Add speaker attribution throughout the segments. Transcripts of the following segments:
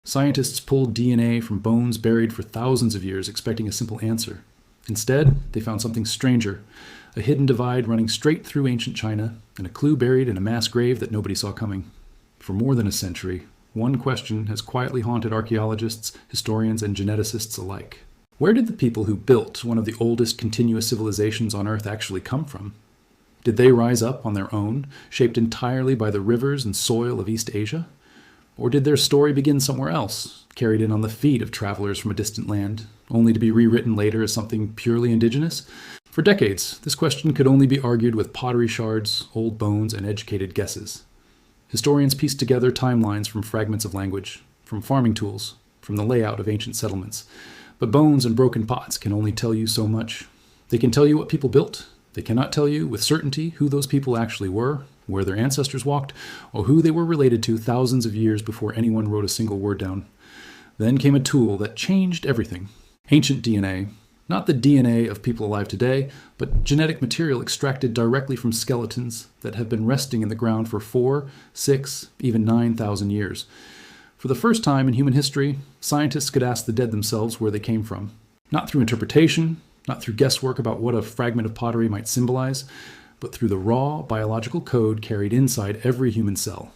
Speaker 1: Scientists pulled DNA from bones buried for thousands of years, expecting a simple answer. Instead, they found something stranger, a hidden divide running straight through ancient China, and a clue buried in a mass grave that nobody saw coming. For more than a century, one question has quietly haunted archaeologists, historians, and geneticists alike. Where did the people who built one of the oldest continuous civilizations on Earth actually come from? Did they rise up on their own, shaped entirely by the rivers and soil of East Asia? Or did their story begin somewhere else, carried in on the feet of travelers from a distant land, only to be rewritten later as something purely indigenous? For decades, this question could only be argued with pottery shards, old bones, and educated guesses. Historians pieced together timelines from fragments of language, from farming tools, from the layout of ancient settlements. But bones and broken pots can only tell you so much. They can tell you what people built. They cannot tell you with certainty who those people actually were, where their ancestors walked, or who they were related to thousands of years before anyone wrote a single word down. Then came a tool that changed everything. Ancient DNA. Not the DNA of people alive today, but genetic material extracted directly from skeletons that have been resting in the ground for 4, 6, even 9,000 years. For the first time in human history, scientists could ask the dead themselves where they came from. Not through interpretation, not through guesswork about what a fragment of pottery might symbolize, but through the raw biological code carried inside every human cell.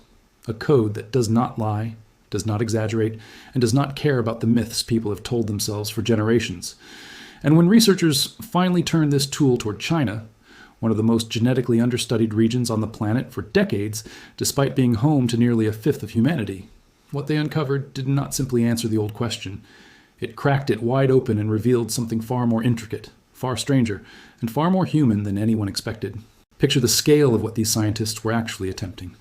Speaker 1: A code that does not lie, does not exaggerate, and does not care about the myths people have told themselves for generations. And when researchers finally turned this tool toward China, one of the most genetically understudied regions on the planet for decades, despite being home to nearly a fifth of humanity, what they uncovered did not simply answer the old question. It cracked it wide open and revealed something far more intricate, far stranger, and far more human than anyone expected. Picture the scale of what these scientists were actually attempting.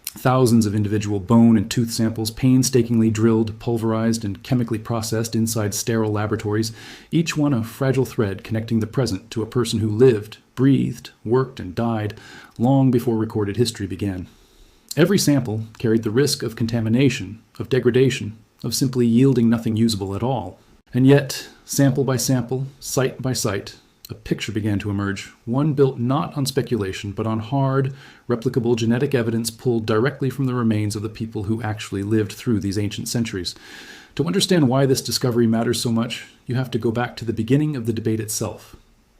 Speaker 1: Thousands of individual bone and tooth samples painstakingly drilled, pulverized, and chemically processed inside sterile laboratories, each one a fragile thread connecting the present to a person who lived, breathed, worked, and died long before recorded history began. Every sample carried the risk of contamination, of degradation, of simply yielding nothing usable at all. And yet, sample by sample, site by site, a picture began to emerge, one built not on speculation, but on hard, replicable genetic evidence pulled directly from the remains of the people who actually lived through these ancient centuries. To understand why this discovery matters so much, you have to go back to the beginning of the debate itself.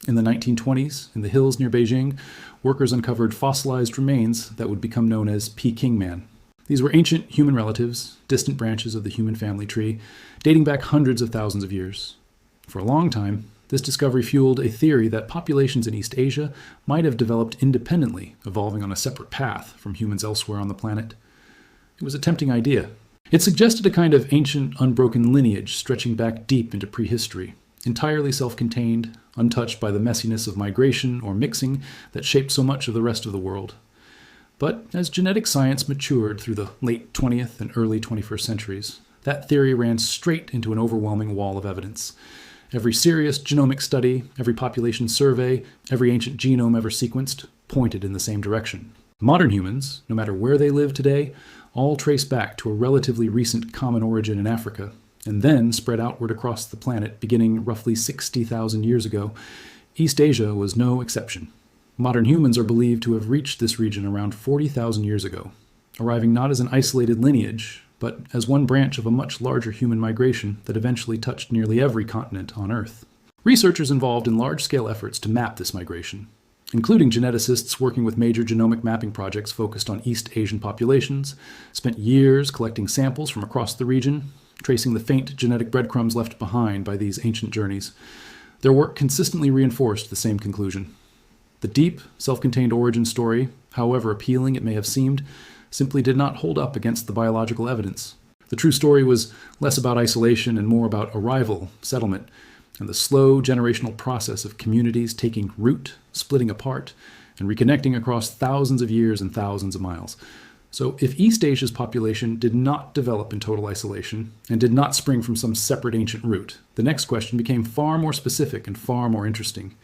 Speaker 1: In the 1920s, in the hills near Beijing, workers uncovered fossilized remains that would become known as Peking Man. These were ancient human relatives, distant branches of the human family tree, dating back hundreds of thousands of years. For a long time, this discovery fueled a theory that populations in East Asia might have developed independently, evolving on a separate path from humans elsewhere on the planet. It was a tempting idea. It suggested a kind of ancient, unbroken lineage stretching back deep into prehistory, entirely self-contained, untouched by the messiness of migration or mixing that shaped so much of the rest of the world. But as genetic science matured through the late 20th and early 21st centuries, that theory ran straight into an overwhelming wall of evidence. Every serious genomic study, every population survey, every ancient genome ever sequenced pointed in the same direction. Modern humans, no matter where they live today, all trace back to a relatively recent common origin in Africa, and then spread outward across the planet beginning roughly 60,000 years ago. East Asia was no exception. Modern humans are believed to have reached this region around 40,000 years ago, arriving not as an isolated lineage, but as one branch of a much larger human migration that eventually touched nearly every continent on Earth. Researchers involved in large-scale efforts to map this migration, including geneticists working with major genomic mapping projects focused on East Asian populations, spent years collecting samples from across the region, tracing the faint genetic breadcrumbs left behind by these ancient journeys. Their work consistently reinforced the same conclusion. The deep, self-contained origin story, however appealing it may have seemed, simply did not hold up against the biological evidence. The true story was less about isolation and more about arrival, settlement, and the slow generational process of communities taking root, splitting apart, and reconnecting across thousands of years and thousands of miles. So if East Asia's population did not develop in total isolation and did not spring from some separate ancient root, the next question became far more specific and far more interesting.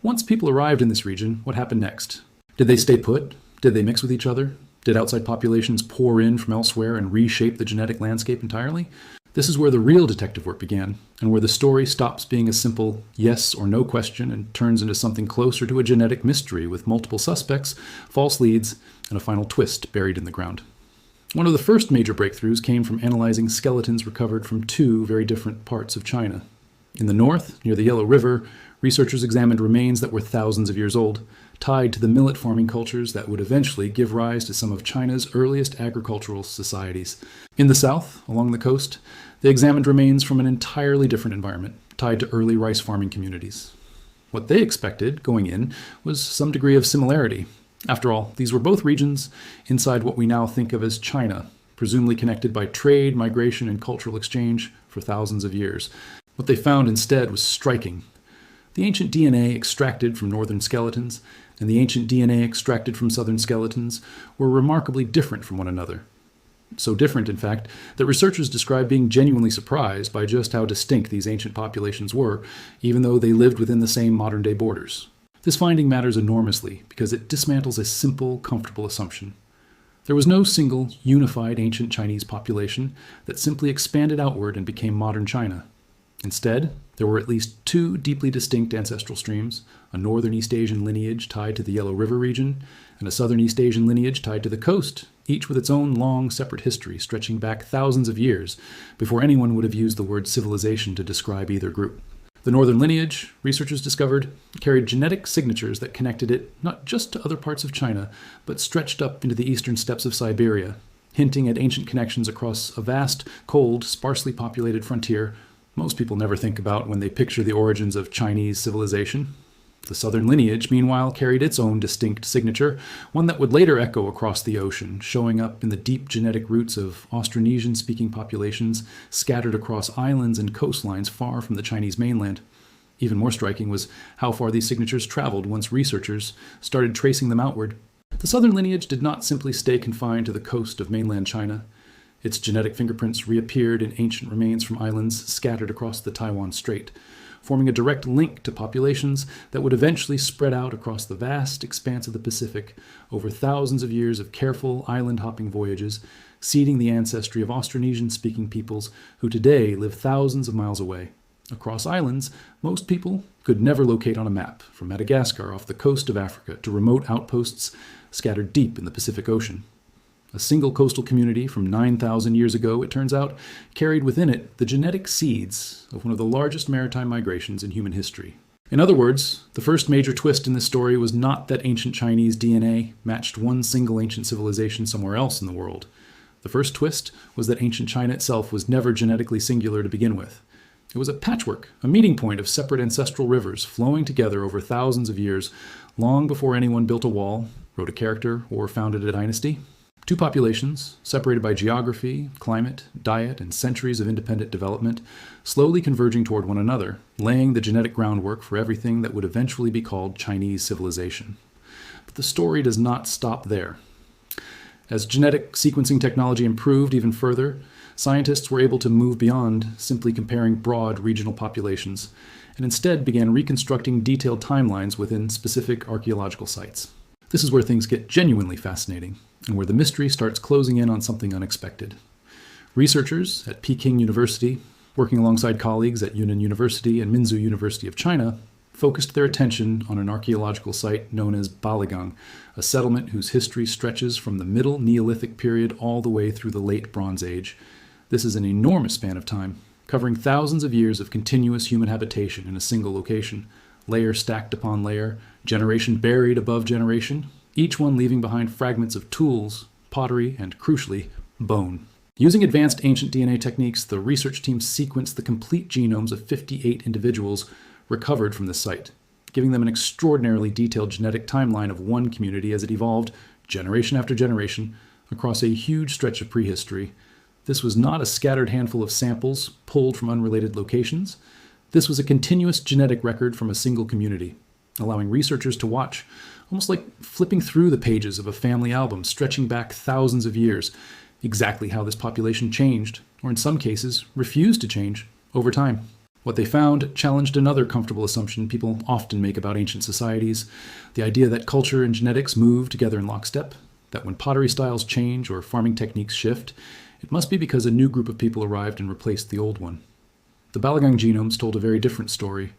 Speaker 1: Once people arrived in this region, what happened next? Did they stay put? Did they mix with each other? Did outside populations pour in from elsewhere and reshape the genetic landscape entirely? This is where the real detective work began, and where the story stops being a simple yes or no question and turns into something closer to a genetic mystery with multiple suspects, false leads, and a final twist buried in the ground. One of the first major breakthroughs came from analyzing skeletons recovered from two very different parts of China. In the north, near the Yellow River, researchers examined remains that were thousands of years old, tied to the millet farming cultures that would eventually give rise to some of China's earliest agricultural societies. In the south, along the coast, they examined remains from an entirely different environment, tied to early rice farming communities. What they expected, going in, was some degree of similarity. After all, these were both regions inside what we now think of as China, presumably connected by trade, migration, and cultural exchange for thousands of years. What they found instead was striking. The ancient DNA extracted from northern skeletons and the ancient DNA extracted from southern skeletons were remarkably different from one another. So different, in fact, that researchers describe being genuinely surprised by just how distinct these ancient populations were, even though they lived within the same modern-day borders. This finding matters enormously because it dismantles a simple, comfortable assumption. There was no single, unified ancient Chinese population that simply expanded outward and became modern China. Instead, there were at least two deeply distinct ancestral streams, a northern East Asian lineage tied to the Yellow River region, and a southern East Asian lineage tied to the coast, each with its own long, separate history stretching back thousands of years before anyone would have used the word civilization to describe either group. The northern lineage, researchers discovered, carried genetic signatures that connected it not just to other parts of China, but stretched up into the eastern steppes of Siberia, hinting at ancient connections across a vast, cold, sparsely populated frontier most people never think about when they picture the origins of Chinese civilization. The southern lineage, meanwhile, carried its own distinct signature, one that would later echo across the ocean, showing up in the deep genetic roots of Austronesian-speaking populations scattered across islands and coastlines far from the Chinese mainland. Even more striking was how far these signatures traveled once researchers started tracing them outward. The southern lineage did not simply stay confined to the coast of mainland China. Its genetic fingerprints reappeared in ancient remains from islands scattered across the Taiwan Strait, forming a direct link to populations that would eventually spread out across the vast expanse of the Pacific over thousands of years of careful island-hopping voyages, seeding the ancestry of Austronesian-speaking peoples who today live thousands of miles away. Across islands, most people could never locate on a map, from Madagascar off the coast of Africa to remote outposts scattered deep in the Pacific Ocean. A single coastal community from 9,000 years ago, it turns out, carried within it the genetic seeds of one of the largest maritime migrations in human history. In other words, the first major twist in this story was not that ancient Chinese DNA matched one single ancient civilization somewhere else in the world. The first twist was that ancient China itself was never genetically singular to begin with. It was a patchwork, a meeting point of separate ancestral rivers flowing together over thousands of years, long before anyone built a wall, wrote a character, or founded a dynasty. Two populations, separated by geography, climate, diet, and centuries of independent development, slowly converging toward one another, laying the genetic groundwork for everything that would eventually be called Chinese civilization. But the story does not stop there. As genetic sequencing technology improved even further, scientists were able to move beyond simply comparing broad regional populations, and instead began reconstructing detailed timelines within specific archaeological sites. This is where things get genuinely fascinating, and where the mystery starts closing in on something unexpected. Researchers at Peking University, working alongside colleagues at Yunnan University and Minzu University of China, focused their attention on an archaeological site known as Baligang, a settlement whose history stretches from the Middle Neolithic period all the way through the Late Bronze Age. This is an enormous span of time, covering thousands of years of continuous human habitation in a single location, layer stacked upon layer, generation buried above generation, each one leaving behind fragments of tools, pottery, and, crucially, bone. Using advanced ancient DNA techniques, the research team sequenced the complete genomes of 58 individuals recovered from the site, giving them an extraordinarily detailed genetic timeline of one community as it evolved, generation after generation, across a huge stretch of prehistory. This was not a scattered handful of samples pulled from unrelated locations. This was a continuous genetic record from a single community, allowing researchers to watch, almost like flipping through the pages of a family album stretching back thousands of years, exactly how this population changed, or in some cases, refused to change, over time. What they found challenged another comfortable assumption people often make about ancient societies, the idea that culture and genetics move together in lockstep, that when pottery styles change or farming techniques shift, it must be because a new group of people arrived and replaced the old one. The Balagang genomes told a very different story.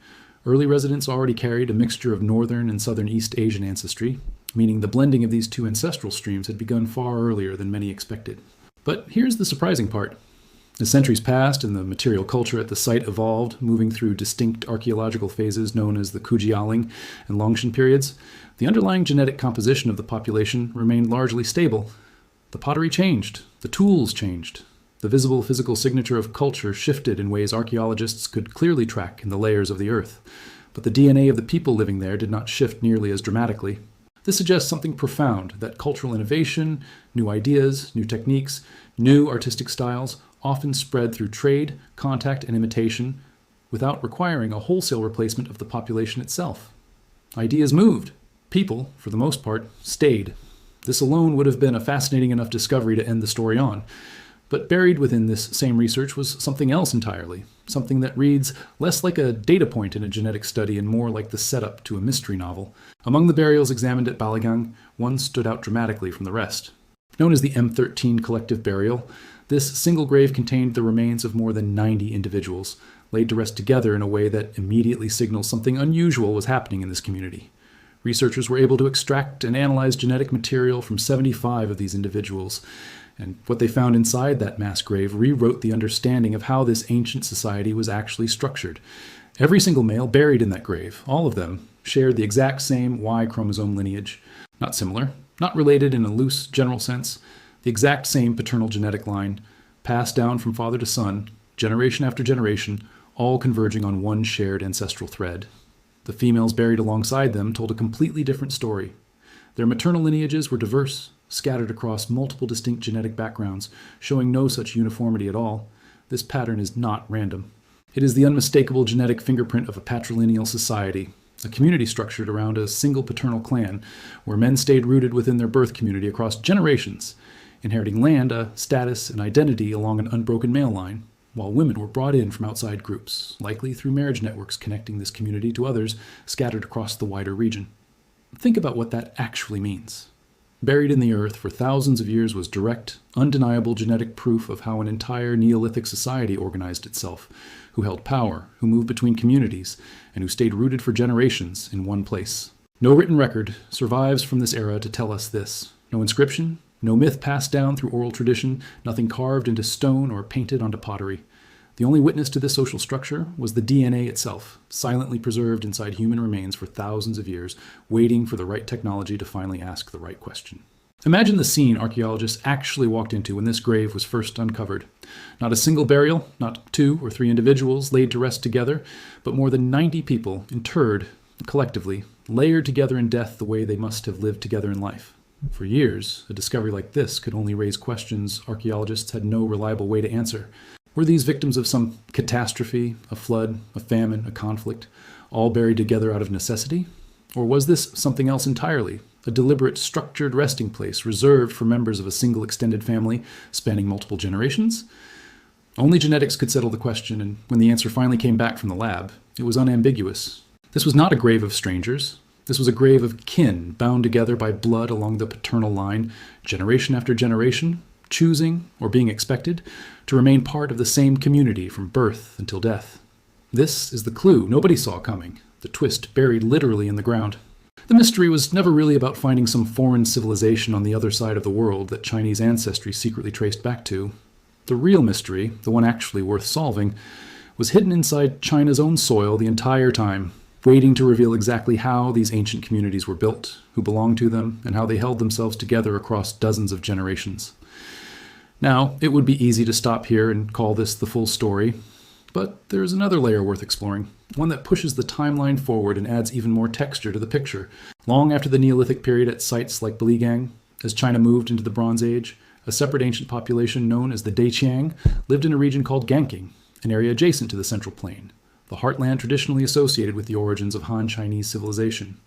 Speaker 1: Early residents already carried a mixture of northern and southern East Asian ancestry, meaning the blending of these two ancestral streams had begun far earlier than many expected. But here's the surprising part. As centuries passed and the material culture at the site evolved, moving through distinct archaeological phases known as the Kujialing and Longshan periods, the underlying genetic composition of the population remained largely stable. The pottery changed, the tools changed, the visible physical signature of culture shifted in ways archaeologists could clearly track in the layers of the earth. But the DNA of the people living there did not shift nearly as dramatically. This suggests something profound, that cultural innovation, new ideas, new techniques, new artistic styles often spread through trade, contact, and imitation without requiring a wholesale replacement of the population itself. Ideas moved. People, for the most part, stayed. This alone would have been a fascinating enough discovery to end the story on. But buried within this same research was something else entirely, something that reads less like a data point in a genetic study and more like the setup to a mystery novel. Among the burials examined at Balagang, one stood out dramatically from the rest. Known as the M13 collective burial, this single grave contained the remains of more than 90 individuals, laid to rest together in a way that immediately signals something unusual was happening in this community. Researchers were able to extract and analyze genetic material from 75 of these individuals, and what they found inside that mass grave rewrote the understanding of how this ancient society was actually structured. Every single male buried in that grave, all of them, shared the exact same Y chromosome lineage. Not similar, not related in a loose general sense, the exact same paternal genetic line, passed down from father to son, generation after generation, all converging on one shared ancestral thread. The females buried alongside them told a completely different story. Their maternal lineages were diverse, scattered across multiple distinct genetic backgrounds, showing no such uniformity at all. This pattern is not random. It is the unmistakable genetic fingerprint of a patrilineal society, a community structured around a single paternal clan, where men stayed rooted within their birth community across generations, inheriting land, a status, and identity along an unbroken male line, while women were brought in from outside groups, likely through marriage networks connecting this community to others scattered across the wider region. Think about what that actually means. Buried in the earth for thousands of years was direct, undeniable genetic proof of how an entire Neolithic society organized itself, who held power, who moved between communities, and who stayed rooted for generations in one place. No written record survives from this era to tell us this. No inscription, no myth passed down through oral tradition, nothing carved into stone or painted onto pottery. The only witness to this social structure was the DNA itself, silently preserved inside human remains for thousands of years, waiting for the right technology to finally ask the right question. Imagine the scene archaeologists actually walked into when this grave was first uncovered. Not a single burial, not 2 or 3 individuals laid to rest together, but more than 90 people interred collectively, layered together in death the way they must have lived together in life. For years, a discovery like this could only raise questions archaeologists had no reliable way to answer. Were these victims of some catastrophe, a flood, a famine, a conflict, all buried together out of necessity? Or was this something else entirely, a deliberate, structured resting place reserved for members of a single extended family spanning multiple generations? Only genetics could settle the question, and when the answer finally came back from the lab, it was unambiguous. This was not a grave of strangers. This was a grave of kin, bound together by blood along the paternal line, generation after generation, choosing, or being expected, to remain part of the same community from birth until death. This is the clue nobody saw coming, the twist buried literally in the ground. The mystery was never really about finding some foreign civilization on the other side of the world that Chinese ancestry secretly traced back to. The real mystery, the one actually worth solving, was hidden inside China's own soil the entire time, waiting to reveal exactly how these ancient communities were built, who belonged to them, and how they held themselves together across dozens of generations. Now, it would be easy to stop here and call this the full story, but there is another layer worth exploring, one that pushes the timeline forward and adds even more texture to the picture. Long after the Neolithic period at sites like Baligang, as China moved into the Bronze Age, a separate ancient population known as the Daiqiang lived in a region called Ganking, an area adjacent to the Central Plain, the heartland traditionally associated with the origins of Han Chinese civilization.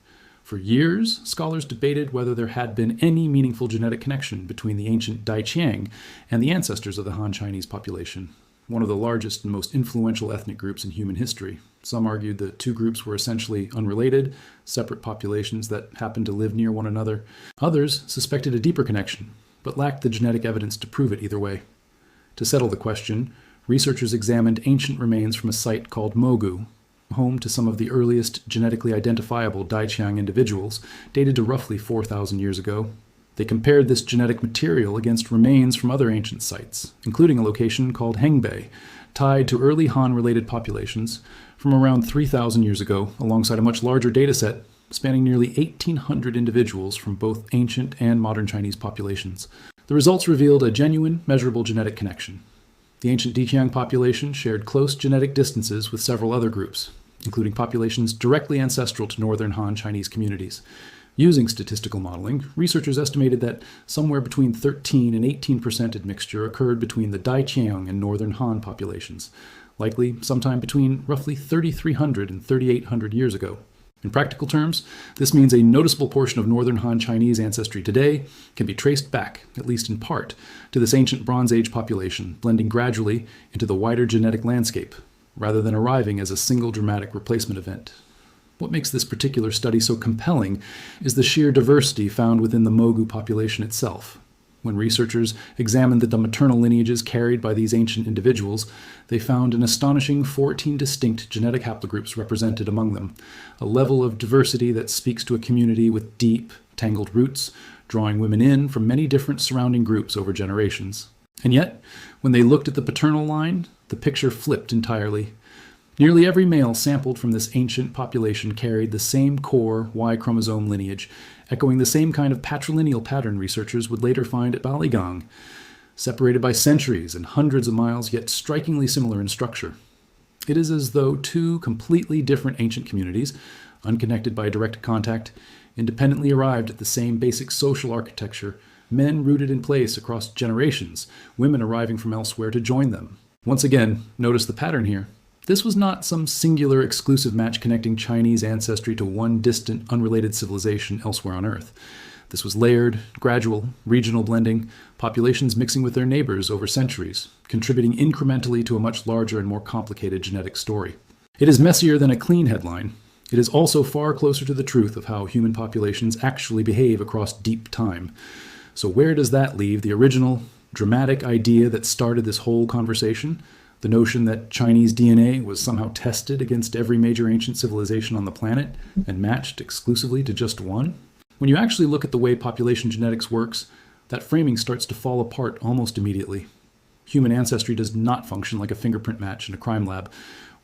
Speaker 1: For years, scholars debated whether there had been any meaningful genetic connection between the ancient Daiqiang and the ancestors of the Han Chinese population, one of the largest and most influential ethnic groups in human history. Some argued the two groups were essentially unrelated, separate populations that happened to live near one another. Others suspected a deeper connection, but lacked the genetic evidence to prove it either way. To settle the question, researchers examined ancient remains from a site called Mogu, home to some of the earliest genetically identifiable Daiqiang individuals, dated to roughly 4,000 years ago. They compared this genetic material against remains from other ancient sites, including a location called Hengbei, tied to early Han-related populations from around 3,000 years ago, alongside a much larger dataset spanning nearly 1,800 individuals from both ancient and modern Chinese populations. The results revealed a genuine, measurable genetic connection. The ancient Diqiang population shared close genetic distances with several other groups, including populations directly ancestral to northern Han Chinese communities. Using statistical modeling, researchers estimated that somewhere between 13 and 18% admixture occurred between the Diqiang and northern Han populations, likely sometime between roughly 3,300 and 3,800 years ago. In practical terms, this means a noticeable portion of northern Han Chinese ancestry today can be traced back, at least in part, to this ancient Bronze Age population, blending gradually into the wider genetic landscape, rather than arriving as a single dramatic replacement event. What makes this particular study so compelling is the sheer diversity found within the Mogu population itself. When researchers examined the maternal lineages carried by these ancient individuals, they found an astonishing 14 distinct genetic haplogroups represented among them, a level of diversity that speaks to a community with deep, tangled roots, drawing women in from many different surrounding groups over generations. And yet, when they looked at the paternal line, the picture flipped entirely. Nearly every male sampled from this ancient population carried the same core Y chromosome lineage, echoing the same kind of patrilineal pattern researchers would later find at Baligang, separated by centuries and hundreds of miles, yet strikingly similar in structure. It is as though two completely different ancient communities, unconnected by direct contact, independently arrived at the same basic social architecture, men rooted in place across generations, women arriving from elsewhere to join them. Once again, notice the pattern here. This was not some singular exclusive match connecting Chinese ancestry to one distant, unrelated civilization elsewhere on Earth. This was layered, gradual, regional blending, populations mixing with their neighbors over centuries, contributing incrementally to a much larger and more complicated genetic story. It is messier than a clean headline. It is also far closer to the truth of how human populations actually behave across deep time. So where does that leave the original, dramatic idea that started this whole conversation? The notion that Chinese DNA was somehow tested against every major ancient civilization on the planet and matched exclusively to just one? When you actually look at the way population genetics works, that framing starts to fall apart almost immediately. Human ancestry does not function like a fingerprint match in a crime lab,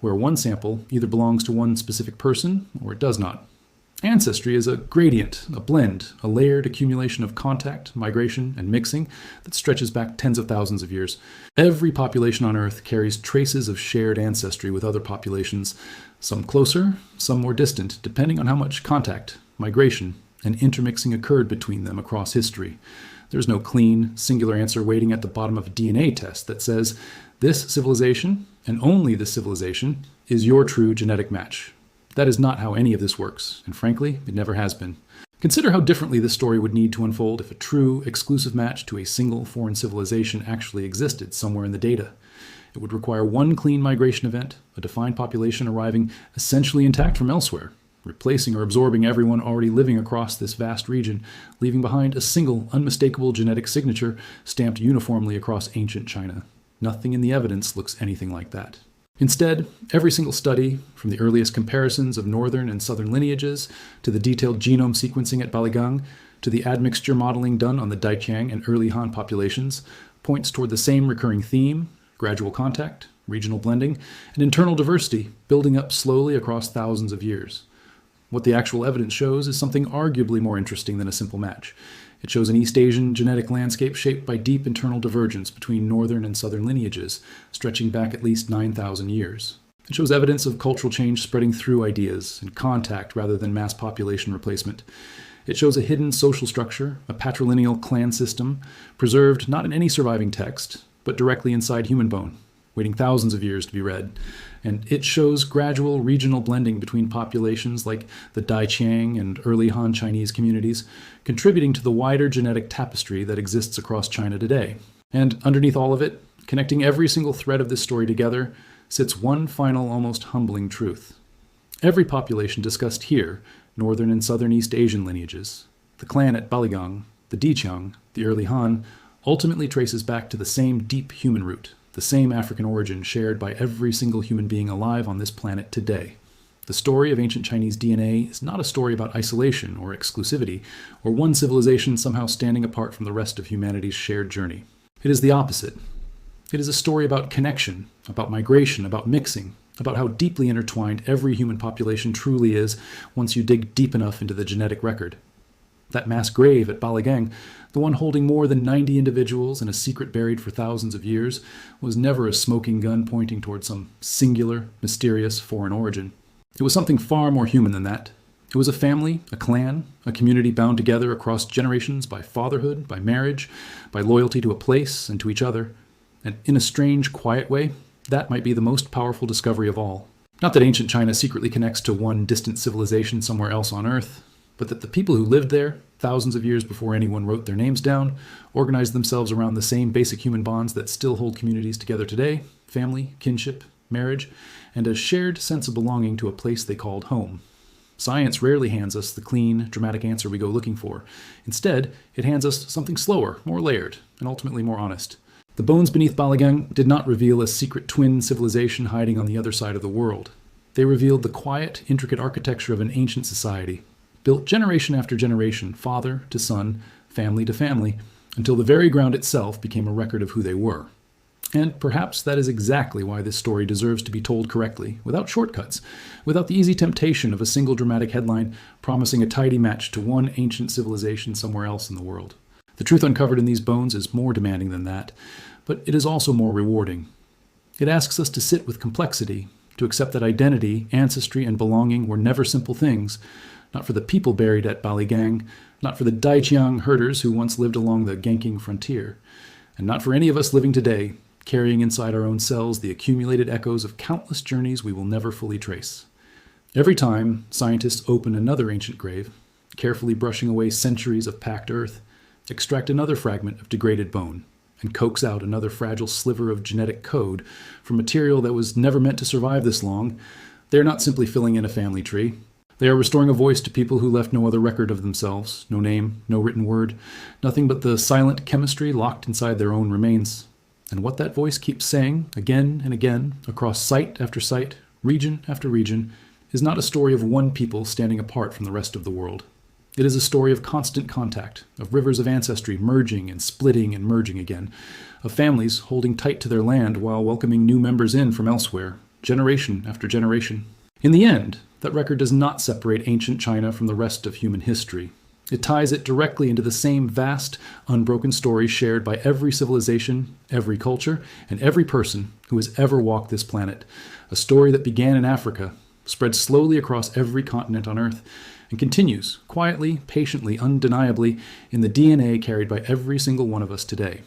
Speaker 1: where one sample either belongs to one specific person or it does not. Ancestry is a gradient, a blend, a layered accumulation of contact, migration, and mixing that stretches back tens of thousands of years. Every population on Earth carries traces of shared ancestry with other populations, some closer, some more distant, depending on how much contact, migration, and intermixing occurred between them across history. There's no clean, singular answer waiting at the bottom of a DNA test that says, this civilization, and only this civilization, is your true genetic match. That is not how any of this works, and frankly, it never has been. Consider how differently this story would need to unfold if a true, exclusive match to a single foreign civilization actually existed somewhere in the data. It would require one clean migration event, a defined population arriving essentially intact from elsewhere, replacing or absorbing everyone already living across this vast region, leaving behind a single, unmistakable genetic signature stamped uniformly across ancient China. Nothing in the evidence looks anything like that. Instead, every single study, from the earliest comparisons of northern and southern lineages, to the detailed genome sequencing at Baligang, to the admixture modeling done on the Diqiang and early Han populations, points toward the same recurring theme: gradual contact, regional blending, and internal diversity building up slowly across thousands of years. What the actual evidence shows is something arguably more interesting than a simple match. It shows an East Asian genetic landscape shaped by deep internal divergence between northern and southern lineages, stretching back at least 9,000 years. It shows evidence of cultural change spreading through ideas and contact rather than mass population replacement. It shows a hidden social structure, a patrilineal clan system, preserved not in any surviving text, but directly inside human bone, waiting thousands of years to be read. And it shows gradual regional blending between populations like the Diqiang and early Han Chinese communities, contributing to the wider genetic tapestry that exists across China today. And underneath all of it, connecting every single thread of this story together, sits one final, almost humbling truth. Every population discussed here, northern and southern East Asian lineages, the clan at Baligang, the Diqiang, the early Han, ultimately traces back to the same deep human root, the same African origin shared by every single human being alive on this planet today. The story of ancient Chinese DNA is not a story about isolation or exclusivity, or one civilization somehow standing apart from the rest of humanity's shared journey. It is the opposite. It is a story about connection, about migration, about mixing, about how deeply intertwined every human population truly is once you dig deep enough into the genetic record. That mass grave at Balagang, the one holding more than 90 individuals in a secret buried for thousands of years, was never a smoking gun pointing toward some singular, mysterious foreign origin. It was something far more human than that. It was a family, a clan, a community bound together across generations by fatherhood, by marriage, by loyalty to a place and to each other. And in a strange, quiet way, that might be the most powerful discovery of all. Not that ancient China secretly connects to one distant civilization somewhere else on Earth, but that the people who lived there, thousands of years before anyone wrote their names down, organized themselves around the same basic human bonds that still hold communities together today: family, kinship, marriage, and a shared sense of belonging to a place they called home. Science rarely hands us the clean, dramatic answer we go looking for. Instead, it hands us something slower, more layered, and ultimately more honest. The bones beneath Balagang did not reveal a secret twin civilization hiding on the other side of the world. They revealed the quiet, intricate architecture of an ancient society, built generation after generation, father to son, family to family, until the very ground itself became a record of who they were. And perhaps that is exactly why this story deserves to be told correctly, without shortcuts, without the easy temptation of a single dramatic headline promising a tidy match to one ancient civilization somewhere else in the world. The truth uncovered in these bones is more demanding than that, but it is also more rewarding. It asks us to sit with complexity, to accept that identity, ancestry, and belonging were never simple things, not for the people buried at Balagang, not for the Daijiang herders who once lived along the Genking frontier, and not for any of us living today, carrying inside our own cells the accumulated echoes of countless journeys we will never fully trace. Every time scientists open another ancient grave, carefully brushing away centuries of packed earth, extract another fragment of degraded bone, and coax out another fragile sliver of genetic code from material that was never meant to survive this long, they are not simply filling in a family tree. They are restoring a voice to people who left no other record of themselves, no name, no written word, nothing but the silent chemistry locked inside their own remains. And what that voice keeps saying, again and again, across site after site, region after region, is not a story of one people standing apart from the rest of the world. It is a story of constant contact, of rivers of ancestry merging and splitting and merging again, of families holding tight to their land while welcoming new members in from elsewhere, generation after generation. In the end, that record does not separate ancient China from the rest of human history. It ties it directly into the same vast, unbroken story shared by every civilization, every culture, and every person who has ever walked this planet. A story that began in Africa, spread slowly across every continent on Earth, and continues quietly, patiently, undeniably in the DNA carried by every single one of us today.